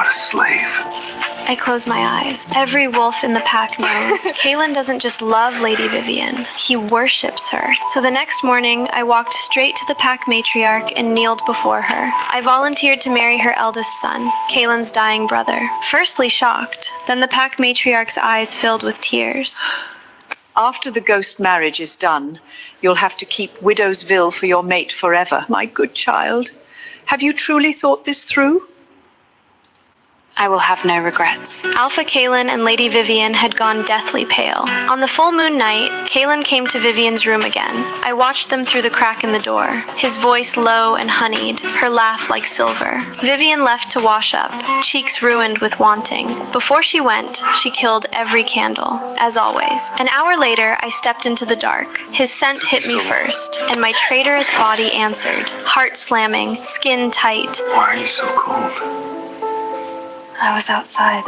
but a slave. I close my eyes. Every wolf in the pack knows Kaelin doesn't just love Lady Vivian, he worships her. So the next morning, I walked straight to the pack matriarch and kneeled before her. I volunteered to marry her eldest son, Kaelin's dying brother. Firstly shocked, then the pack matriarch's eyes filled with tears. After the ghost marriage is done, you'll have to keep Widow's Vil for your mate forever, my good child. Have you truly thought this through? I will have no regrets. Alpha Kaelin and Lady Vivian had gone deathly pale. On the full moon night, Kaelin came to Vivian's room again. I watched them through the crack in the door, his voice low and honeyed, her laugh like silver. Vivian left to wash up, cheeks ruined with wanting. Before she went, she killed every candle, as always. An hour later, I stepped into the dark. His scent hit me first, and my traitorous body answered, heart slamming, skin tight. Why are you so cold? I was outside,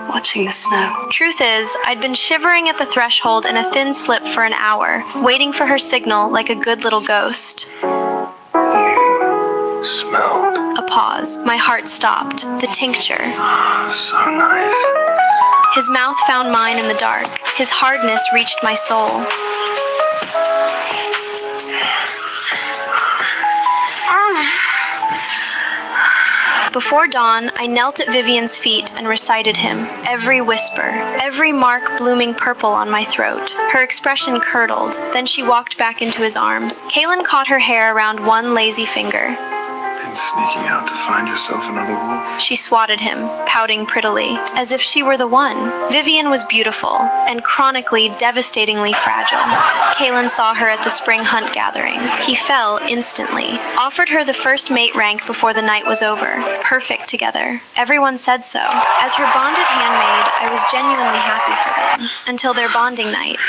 watching the snow. Truth is, I'd been shivering at the threshold in a thin slip for an hour, waiting for her signal like a good little ghost. You smelled. A pause. My heart stopped. The tincture. So nice. His mouth found mine in the dark. His hardness reached my soul. Before dawn, I knelt at Vivian's feet and recited him, every whisper, every mark blooming purple on my throat. Her expression curdled, then she walked back into his arms. Kaelin caught her hair around one lazy finger. Been sneaking out to find yourself another wolf? She swatted him, pouting prettily, as if she were the one. Vivian was beautiful, and chronically, devastatingly fragile. Kaelin saw her at the spring hunt gathering. He fell instantly, offered her the first mate rank before the night was over. Perfect together. Everyone said so. As her bonded handmaid, I was genuinely happy for them, until their bonding night.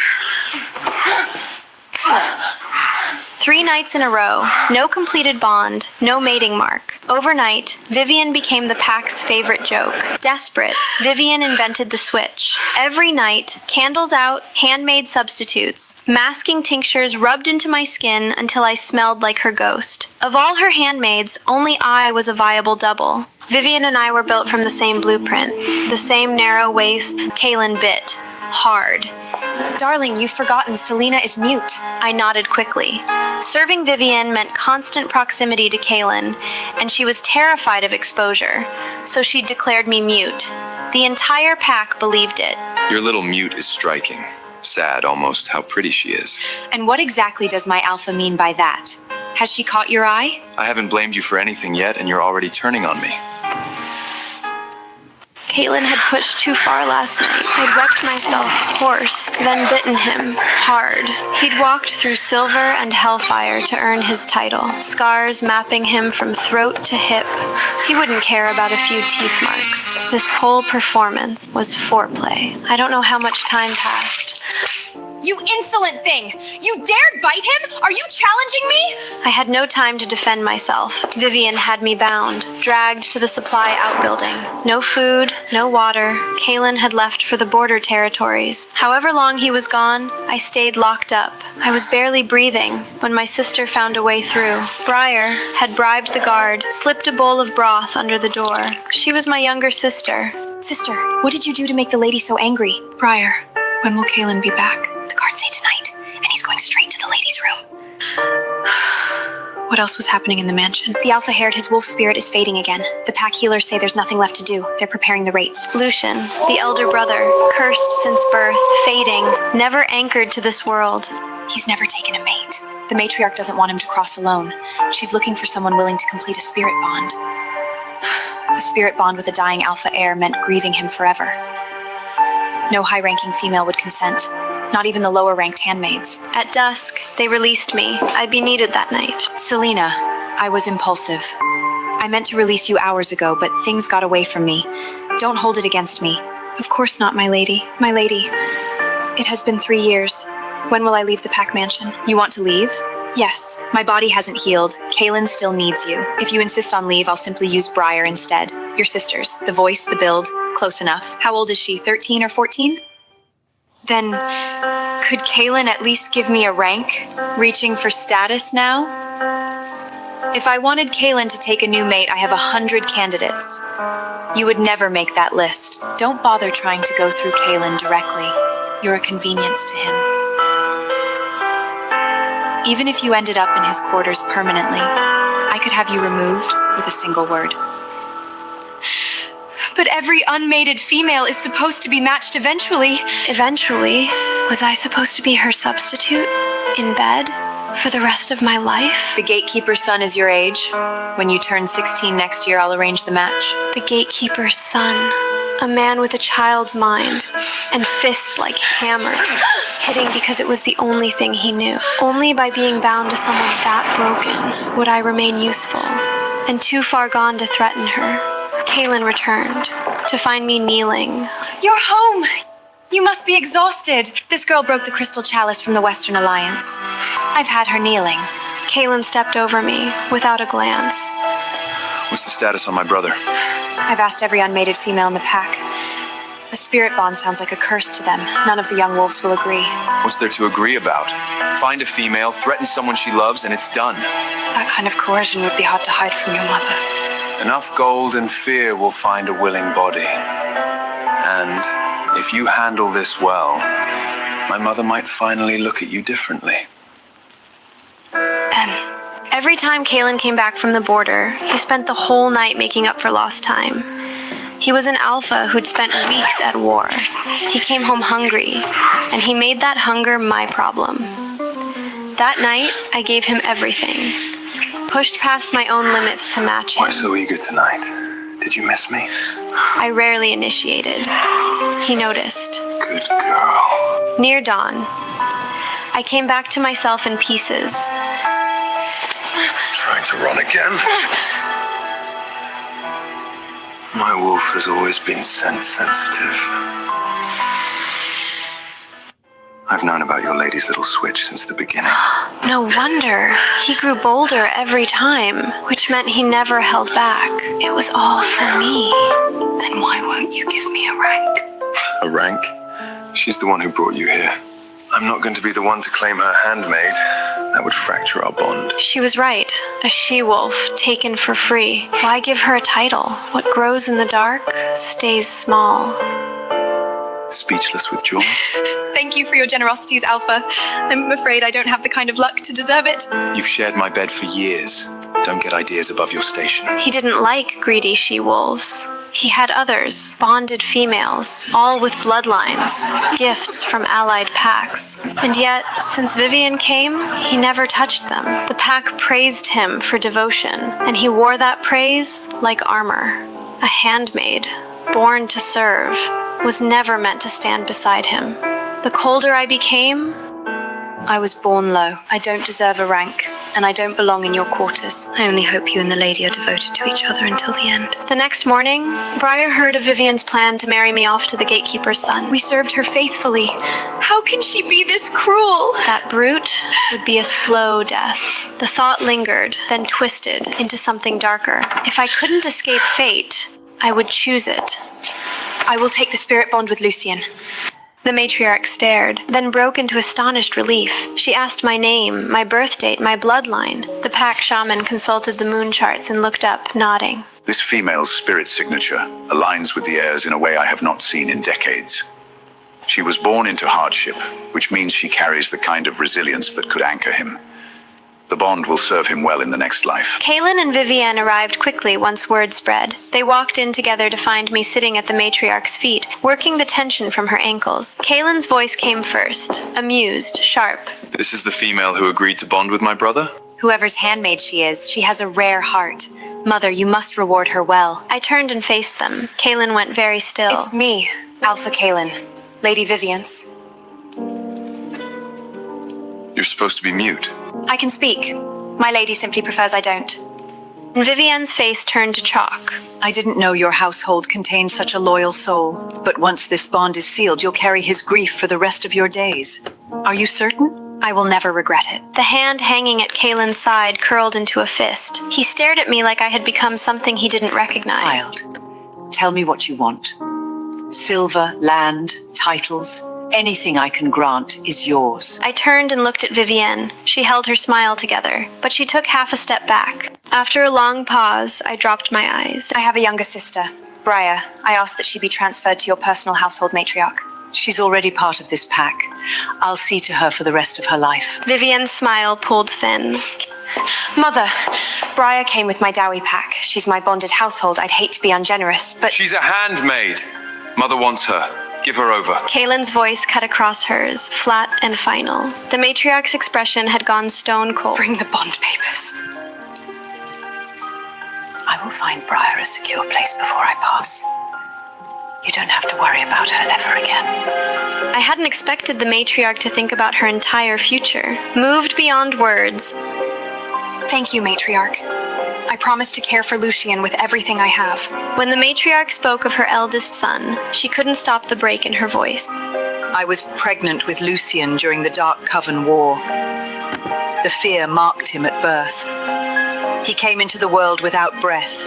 3 nights in a row, no completed bond, no mating mark. Overnight, Vivian became the pack's favorite joke. Desperate, Vivian invented the switch. Every night, candles out, handmade substitutes, masking tinctures rubbed into my skin until I smelled like her ghost. Of all her handmaids, only I was a viable double. Vivian and I were built from the same blueprint, the same narrow waist. Kaelin bit. Hard. Darling, you've forgotten Selena is mute. I nodded quickly. Serving Vivian meant constant proximity to Kaelin, and she was terrified of exposure, so she declared me mute. The entire pack believed it. Your little mute is striking. Sad, almost, how pretty she is. And what exactly does my alpha mean by that? Has she caught your eye? I haven't blamed you for anything yet, and you're already turning on me. Kaelin had pushed too far last night. I'd wept myself hoarse, then bitten him hard. He'd walked through silver and hellfire to earn his title, scars mapping him from throat to hip. He wouldn't care about a few teeth marks. This whole performance was foreplay. I don't know how much time passed. You insolent thing! You dared bite him? Are you challenging me? I had no time to defend myself. Vivian had me bound, dragged to the supply outbuilding. No food, no water. Kaelin had left for the border territories. However long he was gone, I stayed locked up. I was barely breathing when my sister found a way through. Briar had bribed the guard, slipped a bowl of broth under the door. She was my younger sister. Sister, what did you do to make the lady so angry? Briar, when will Kaelin be back? The guards say tonight, and he's going straight to the lady's room. What else was happening in the mansion? The alpha-haired, his wolf spirit is fading again. The pack healers say there's nothing left to do. They're preparing the rates. Lucian, the elder brother, cursed since birth, fading, never anchored to this world. He's never taken a mate. The matriarch doesn't want him to cross alone. She's looking for someone willing to complete a spirit bond. A spirit bond with a dying alpha heir meant grieving him forever. No high-ranking female would consent. Not even the lower-ranked handmaids. At dusk, they released me. I'd be needed that night. Selena, I was impulsive. I meant to release you hours ago, but things got away from me. Don't hold it against me. Of course not, my lady. My lady. It has been 3 years. When will I leave the pack mansion? You want to leave? Yes. My body hasn't healed. Kaelin still needs you. If you insist on leave, I'll simply use Briar instead. Your sisters. The voice, the build. Close enough. How old is she? 13 or 14? Then, could Kaelin at least give me a rank? Reaching for status now? If I wanted Kaelin to take a new mate, I have 100 candidates. You would never make that list. Don't bother trying to go through Kaelin directly. You're a convenience to him. Even if you ended up in his quarters permanently, I could have you removed with a single word. But every unmated female is supposed to be matched eventually. Eventually, was I supposed to be her substitute? In bed? For the rest of my life? The gatekeeper's son is your age. When you turn 16 next year, I'll arrange the match. The gatekeeper's son. A man with a child's mind. And fists like hammer. Hitting because it was the only thing he knew. Only by being bound to someone that broken would I remain useful. And too far gone to threaten her. Kaelin returned. To find me kneeling. You're home! You must be exhausted. This girl broke the crystal chalice from the Western Alliance. I've had her kneeling. Kaelin stepped over me, without a glance. What's the status on my brother? I've asked every unmated female in the pack. The spirit bond sounds like a curse to them. None of the young wolves will agree. What's there to agree about? Find a female, threaten someone she loves, and it's done. That kind of coercion would be hard to hide from your mother. Enough gold and fear will find a willing body. And if you handle this well, my mother might finally look at you differently. Every time Kaelin came back from the border, he spent the whole night making up for lost time. He was an alpha who'd spent weeks at war. He came home hungry, and he made that hunger my problem. That night, I gave him everything. Pushed past my own limits to match him. Why so eager tonight? Did you miss me? I rarely initiated. He noticed. Good girl. Near dawn, I came back to myself in pieces. Trying to run again? My wolf has always been scent sensitive. I've known about your lady's little switch since the beginning. No wonder. He grew bolder every time, which meant he never held back. It was all for me. Then why won't you give me a rank? A rank? She's the one who brought you here. I'm not going to be the one to claim her handmaid. That would fracture our bond. She was right. A she-wolf, taken for free. Why give her a title? What grows in the dark stays small. Speechless with joy. Thank you for your generosities, Alpha. I'm afraid I don't have the kind of luck to deserve it. You've shared my bed for years. Don't get ideas above your station. He didn't like greedy she-wolves. He had others, bonded females, all with bloodlines, gifts from allied packs. And yet, since Vivian came, he never touched them. The pack praised him for devotion, and he wore that praise like armor. A handmaid, born to serve, was never meant to stand beside him. The colder I became, I was born low. I don't deserve a rank, and I don't belong in your quarters. I only hope you and the lady are devoted to each other until the end. the next morning, Briar heard of Vivian's plan to marry me off to the gatekeeper's son. We served her faithfully. How can she be this cruel? That brute would be a slow death. The thought lingered, then twisted into something darker. If I couldn't escape fate, I would choose it. I will take the spirit bond with Lucien. The matriarch stared, then broke into astonished relief. She asked my name, my birth date, my bloodline. The pack shaman consulted the moon charts and looked up, nodding. This female's spirit signature aligns with the heirs in a way I have not seen in decades. She was born into hardship, which means she carries the kind of resilience that could anchor him. The bond will serve him well in the next life. Kaelin and Vivian arrived quickly once word spread. They walked in together to find me sitting at the matriarch's feet, working the tension from her ankles. Kaelin's voice came first, amused, sharp. This is the female who agreed to bond with my brother? Whoever's handmaid she is, she has a rare heart. Mother, you must reward her well. I turned and faced them. Kaelin went very still. It's me, Alpha Kaelin, Lady Vivian's. You're supposed to be mute. I can speak. My lady simply prefers I don't. And Vivian's face turned to chalk. I didn't know your household contained such a loyal soul. But once this bond is sealed, you'll carry his grief for the rest of your days. Are you certain? I will never regret it. The hand hanging at Kaelin's side curled into a fist. He stared at me like I had become something he didn't recognize. Child, tell me what you want. Silver, land, titles. Anything I can grant is yours. I turned and looked at Vivienne. She held her smile together, but she took half a step back. After a long pause, I dropped my eyes. I have a younger sister, Briar. I asked that she be transferred to your personal household matriarch. She's already part of this pack. I'll see to her for the rest of her life. Vivienne's smile pulled thin. Mother, Briar came with my dowry pack. She's my bonded household. I'd hate to be ungenerous, but... She's a handmaid. Mother wants her. Give her over. Kaylin's voice cut across hers, flat and final. The matriarch's expression had gone stone cold. Bring the bond papers. I will find Briar a secure place before I pass. You don't have to worry about her ever again. I hadn't expected the matriarch to think about her entire future. Moved beyond words, Thank you, matriarch. I promise to care for Lucien with everything I have. when the matriarch spoke of her eldest son, she couldn't stop the break in her voice. I was pregnant with Lucien during the Dark Coven War. The fear marked him at birth. He came into the world without breath,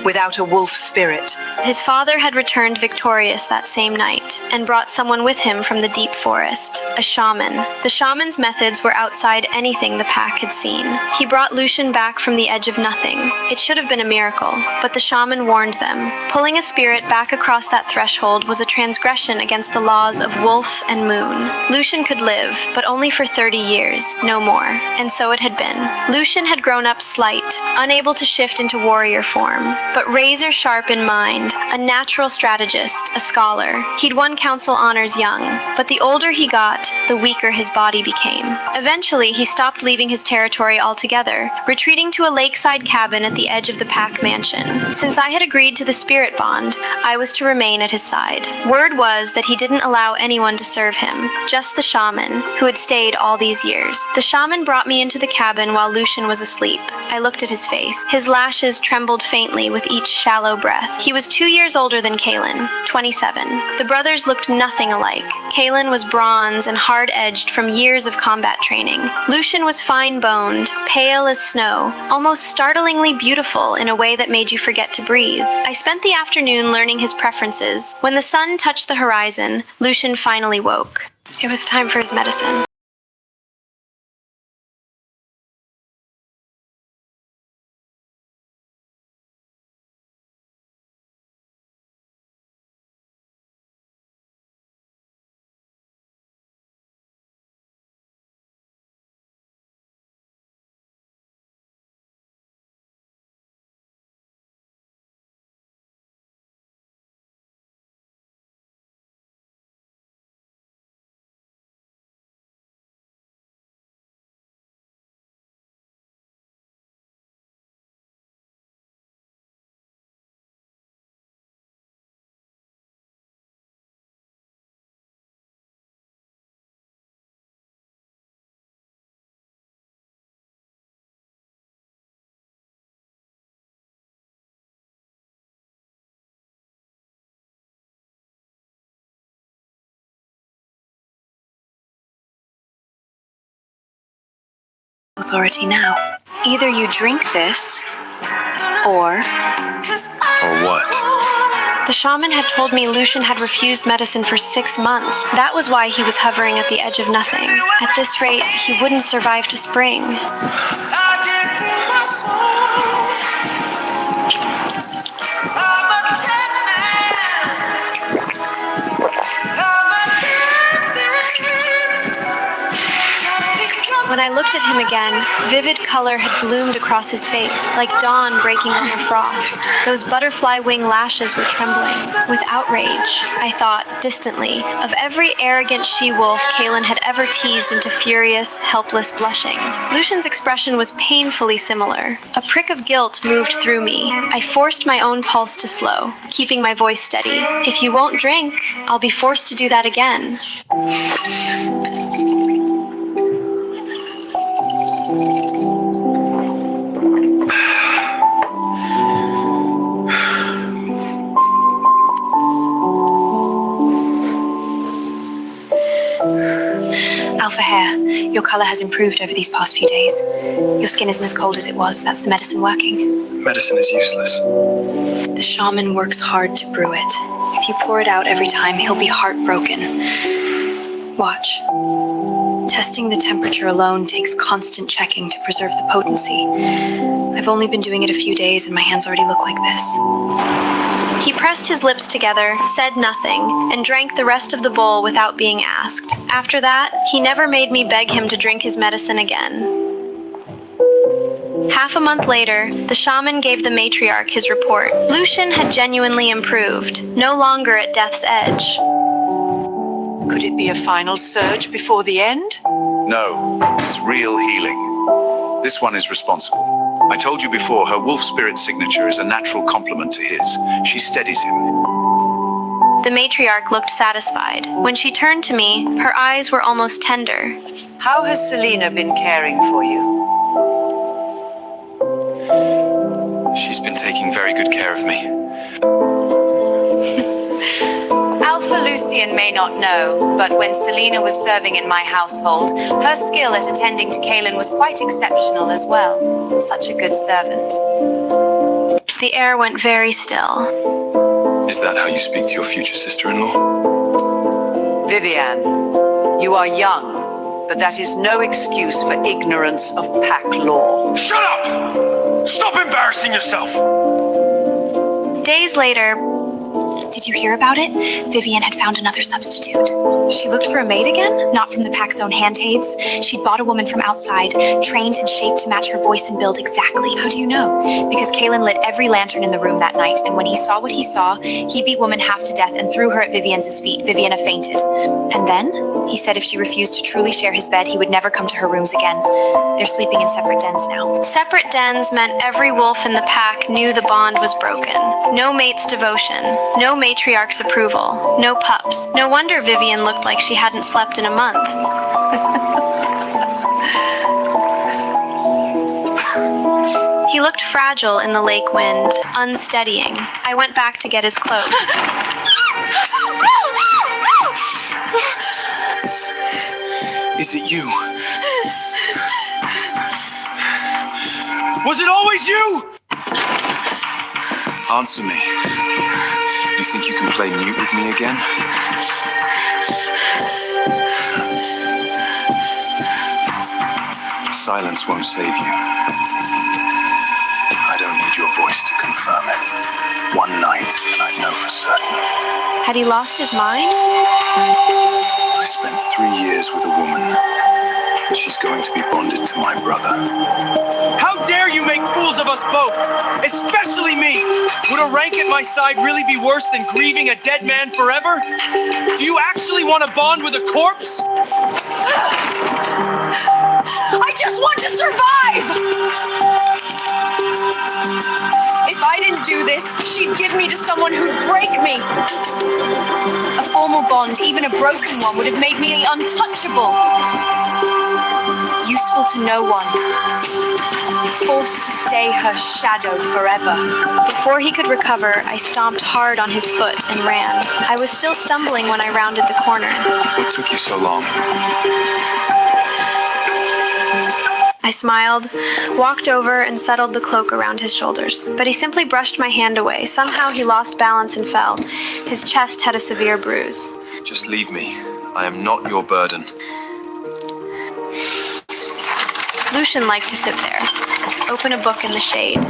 without a wolf spirit. His father had returned victorious that same night and brought someone with him from the deep forest, a shaman. The shaman's methods were outside anything the pack had seen. He brought Lucien back from the edge of nothing. It should have been a miracle, but the shaman warned them. Pulling a spirit back across that threshold was a transgression against the laws of wolf and moon. Lucien could live, but only for 30 years, no more. And so it had been. Lucien had grown up slight, unable to shift into warrior form, but razor sharp in mind, a natural strategist, a scholar. He'd won council honors young, but the older he got, the weaker his body became. Eventually, he stopped leaving his territory altogether, retreating to a lakeside cabin at the edge of the pack mansion. Since I had agreed to the spirit bond, I was to remain at his side. Word was that he didn't allow anyone to serve him, just the shaman, who had stayed all these years. The shaman brought me into the cabin while Lucien was asleep. I looked at his face. His lashes trembled faintly with each shallow breath. He was 2 years older than Kaylin, 27. The brothers looked nothing alike. Kaylin was bronze and hard-edged from years of combat training. Lucien was fine-boned, pale as snow, almost startlingly beautiful in a way that made you forget to breathe. I spent the afternoon learning his preferences. When the sun touched the horizon, Lucien finally woke. It was time for his medicine. Authority now. Either you drink this, or... Or what? The shaman had told me Lucien had refused medicine for 6 months. That was why he was hovering at the edge of nothing. At this rate, he wouldn't survive to spring. When I looked at him again, vivid color had bloomed across his face, like dawn breaking over frost. Those butterfly wing lashes were trembling. With outrage, I thought, distantly, of every arrogant she-wolf Kaylin had ever teased into furious, helpless blushing. Lucien's expression was painfully similar. A prick of guilt moved through me. I forced my own pulse to slow, keeping my voice steady. If you won't drink, I'll be forced to do that again. Alpha Hair, your color has improved over these past few days. Your skin isn't as cold as it was. That's the medicine working. Medicine is useless. The shaman works hard to brew it. If you pour it out every time, he'll be heartbroken. Watch. Testing the temperature alone takes constant checking to preserve the potency. I've only been doing it a few days and my hands already look like this. He pressed his lips together, said nothing, and drank the rest of the bowl without being asked. After that, he never made me beg him to drink his medicine again. Half a month later, the shaman gave the matriarch his report. Lucian had genuinely improved, no longer at death's edge. Could it be a final surge before the end? No, it's real healing. This one is responsible. I told you before, her wolf spirit signature is a natural complement to his. She steadies him. The matriarch looked satisfied. When she turned to me, her eyes were almost tender. How has Selena been caring for you? She's been taking very good care of me. Alpha Lucian may not know, but when Selena was serving in my household, her skill at attending to Kaelin was quite exceptional as well. Such a good servant. The air went very still. Is that how you speak to your future sister-in-law? Vivian, you are young, but that is no excuse for ignorance of pack law. Shut up! Stop embarrassing yourself! Days later, Did you hear about it? Vivian had found another substitute. She looked for a maid again? Not from the pack's own handmaids. She'd bought a woman from outside, trained and shaped to match her voice and build exactly. How do you know? Because Kaelin lit every lantern in the room that night, and when he saw what he saw, he beat woman half to death and threw her at Vivian's feet. Viviana fainted. And then, he said if she refused to truly share his bed, he would never come to her rooms again. They're sleeping in separate dens now. separate dens meant every wolf in the pack knew the bond was broken. No mate's devotion, no matriarch's approval, no pups. No wonder Vivian looked like she hadn't slept in a month. He looked fragile in the lake wind, unsteadying. I went back to get his cloak. Is it you? Was it always you? Answer me. You think you can play mute with me again? Silence won't save you. I don't need your voice to confirm it. One night, and I know for certain. Had he lost his mind? I spent 3 years with a woman, and she's going to be bonded to my brother. How dare you make fools of us both, especially me? Would a rank at my side really be worse than grieving a dead man forever? Do you actually want to bond with a corpse? I just want to survive! If I didn't do this, she'd give me to someone who'd break me. A formal bond, even a broken one, would have made me untouchable. Useful to no one. Forced to stay her shadow forever. Before he could recover, I stomped hard on his foot and ran. I was still stumbling when I rounded the corner. What took you so long? I smiled, walked over, and settled the cloak around his shoulders. But he simply brushed my hand away. Somehow he lost balance and fell. His chest had a severe bruise. Just leave me. I am not your burden. Lucian liked to sit there, open a book in the shade.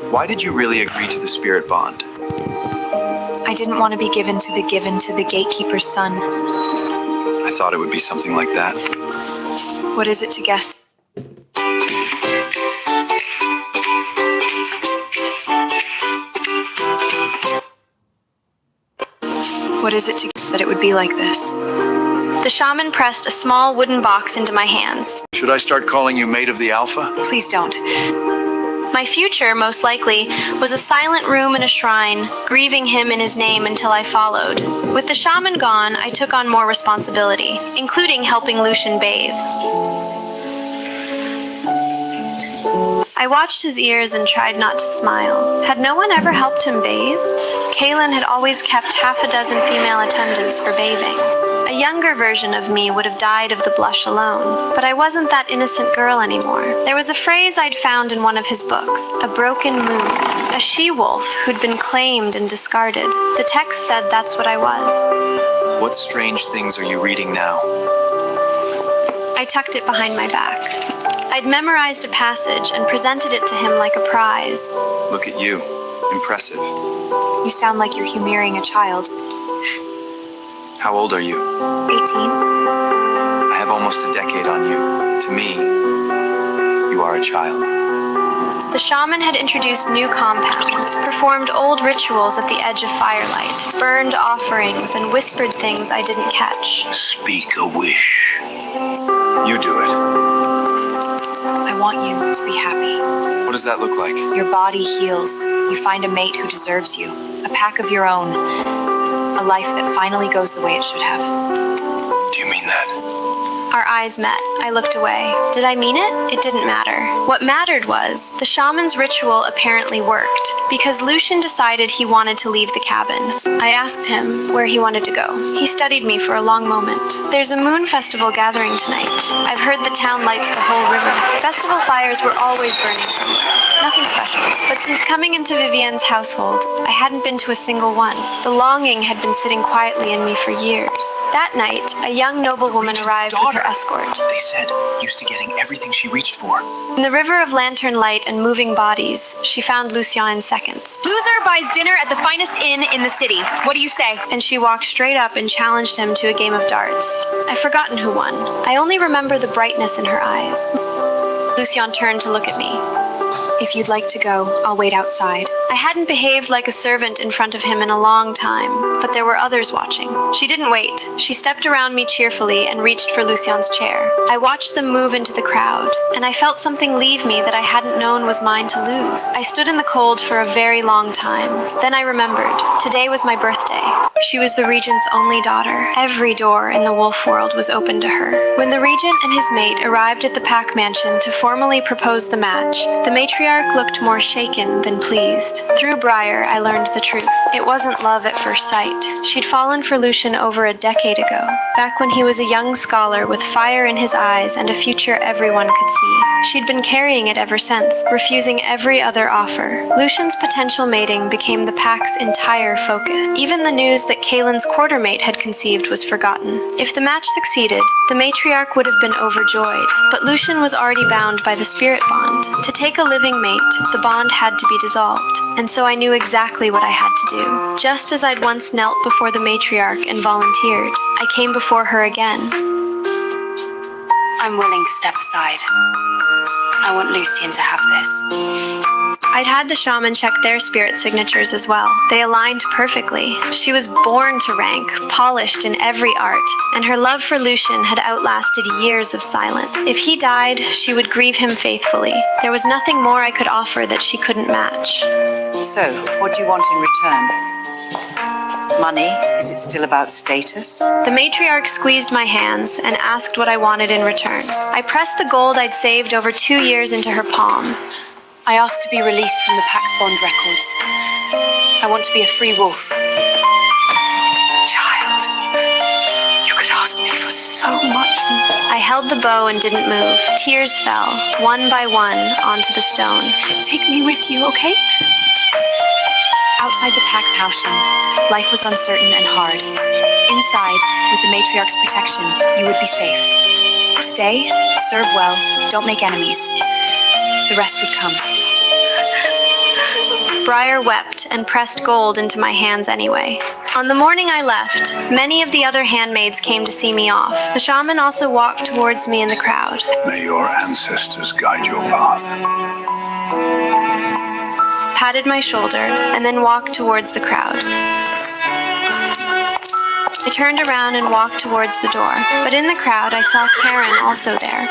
Why did you really agree to the spirit bond? I didn't want to be given to the gatekeeper's son. I thought it would be something like that. What is it to guess? What is it to guess that it would be like this? The shaman pressed a small wooden box into my hands. Should I start calling you Maid of the Alpha? Please don't. My future, most likely, was a silent room in a shrine, grieving him in his name until I followed. With the shaman gone, I took on more responsibility, including helping Lucian bathe. I watched his ears and tried not to smile. Had no one ever helped him bathe? Kaelin had always kept half a dozen female attendants for bathing. A younger version of me would have died of the blush alone, but I wasn't that innocent girl anymore. There was a phrase I'd found in one of his books, a broken moon. A a she-wolf who'd been claimed and discarded. The text said that's what I was. What strange things are you reading now? I tucked it behind my back. I'd memorized a passage and presented it to him like a prize. Look at you. Impressive. You sound like you're humoring a child. How old are you? 18? I have almost a decade on you. To me, you are a child. The shaman had introduced new compounds, performed old rituals at the edge of firelight, burned offerings, and whispered things I didn't catch. Speak a wish. You do it. I want you to be happy. What does that look like? Your body heals. You find a mate who deserves you. A pack of your own. A life that finally goes the way it should have. Do you mean that? Our eyes met. I looked away. Did I mean it? It didn't matter. What mattered was, the shaman's ritual apparently worked, because Lucian decided he wanted to leave the cabin. I asked him where he wanted to go. He studied me for a long moment. There's a moon festival gathering tonight. I've heard the town lights the whole river. Festival fires were always burning somewhere. Nothing special. But since coming into Vivienne's household, I hadn't been to a single one. The longing had been sitting quietly in me for years. That night, a young noblewoman arrived with her escort. They said, used to getting everything she reached for. In the river of lantern light and moving bodies, she found Lucien in seconds. Loser buys dinner at the finest inn in the city. What do you say? And she walked straight up and challenged him to a game of darts. I've forgotten who won. I only remember the brightness in her eyes. Lucien turned to look at me. If you'd like to go, I'll wait outside. I hadn't behaved like a servant in front of him in a long time, but there were others watching. She didn't wait. She stepped around me cheerfully and reached for Lucien's chair. I watched them move into the crowd, and I felt something leave me that I hadn't known was mine to lose. I stood in the cold for a very long time. Then I remembered. Today was my birthday. She was the regent's only daughter. Every door in the wolf world was open to her. When the regent and his mate arrived at the Pack Mansion to formally propose the match, the matriarch looked more shaken than pleased. Through Briar, I learned the truth. It wasn't love at first sight. She'd fallen for Lucian over a decade ago, back when he was a young scholar with fire in his eyes and a future everyone could see. She'd been carrying it ever since, refusing every other offer. Lucian's potential mating became the Pack's entire focus. Even the news that Kaelin's quartermate had conceived was forgotten. If the match succeeded, the matriarch would have been overjoyed, but Lucian was already bound by the spirit bond. To take a living mate, the bond had to be dissolved, and so I knew exactly what I had to do. Just as I'd once knelt before the matriarch and volunteered, I came before her again. I'm willing to step aside. I want Lucien to have this. I'd had the shaman check their spirit signatures as well. They aligned perfectly. She was born to rank, polished in every art, and her love for Lucian had outlasted years of silence. If he died, she would grieve him faithfully. There was nothing more I could offer that she couldn't match. So, what do you want in return? Money? Is it still about status? The matriarch squeezed my hands and asked what I wanted in return. I pressed the gold I'd saved over 2 years into her palm. I ask to be released from the Pax Bond records. I want to be a free wolf. Child, you could ask me for so much more. I held the bow and didn't move. Tears fell, one by one, onto the stone. Take me with you, okay? Outside the Pack Potion, life was uncertain and hard. Inside, with the matriarch's protection, you would be safe. Stay, serve well, don't make enemies. The rest would come. Briar wept and pressed gold into my hands anyway. On the morning I left, many of the other handmaids came to see me off. The shaman also walked towards me in the crowd. May your ancestors guide your path. Patted my shoulder, and then walked towards the crowd. I turned around and walked towards the door, but in the crowd I saw Karen also there.